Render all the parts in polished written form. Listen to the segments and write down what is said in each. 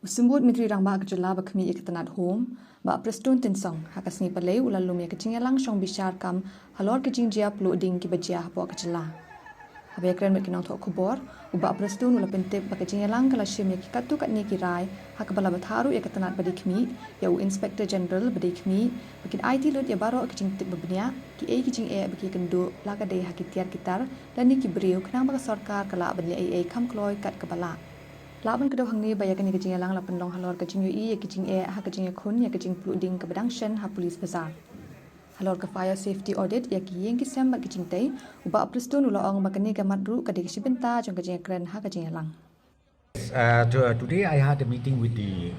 Usumbut mitri rang ba Jylla ba kami ikatanat home ba prestun tinsong hakasni palay ulan lumia kecingyalang Shong bishar kam halor ke jingjia pluh ding ki bajia hapoh Jylla. Habis keren mereka nong tok kubor uba prestun ulah pentip ba kecingyalang kala shim ya kikatu kat ni kirai hakabala batharu ya katanat badi kami ya u inspector general badi kami bakin IT lut ya baro kecing tip babnya ki kecing bagi kendu laga dei hakitiar kitar dan ni ki beriu kenang ba sarkar kala bani kam kloy kat kebala. Laban kedua hang ni bayakan ni kecing lang lapan long halor kecing UI ya kecing ha kecing kun ya kecing pluh ding ke bedang shen ha polis besar. Halor ke fire safety audit ya ki yang kisam ba kecing tai uba prestun ula ong bakani ke madru ke dek sibenta jong kecing keren ha kecing lang. Today I had a meeting with the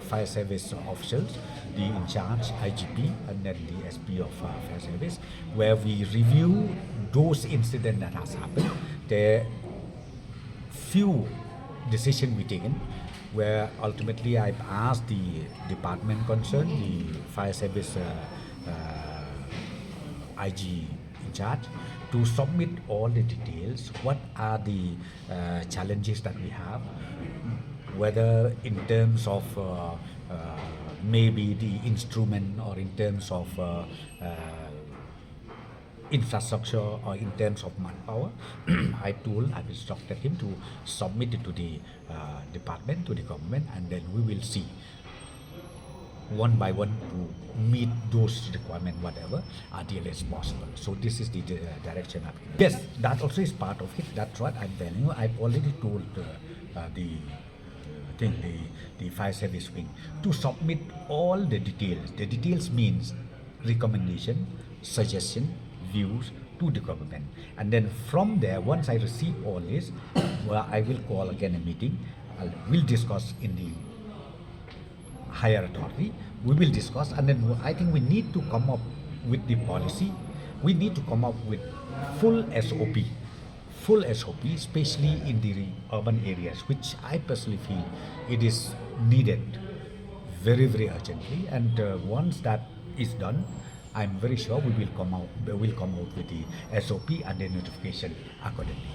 fire service officials, the in charge IGP and then the SP of fire service, where we review those incidents that has happened. There few decision we taken where ultimately I've asked the department concerned, the fire service IG in charge, to submit all the details. What are the challenges that we have, whether in terms of maybe the instrument or in terms of infrastructure or in terms of manpower. I've instructed him to submit it to the department, to the government, and then we will see one by one to meet those requirements, whatever ideally is possible. So this is the direction I'm in. Yes, that also is part of it. That's what I'm telling you. I've already told the fire service wing to submit all the details. The details means recommendation, suggestion, views to the government, and then from there, once I receive all this, well, I will call again a meeting. We'll discuss in the higher authority. We will discuss, and then I think we need to come up with the policy. We need to come up with full SOP, especially in the urban areas, which I personally feel it is needed very, very urgently. And once that is done, I'm very sure we will come out with the SOP and the notification accordingly.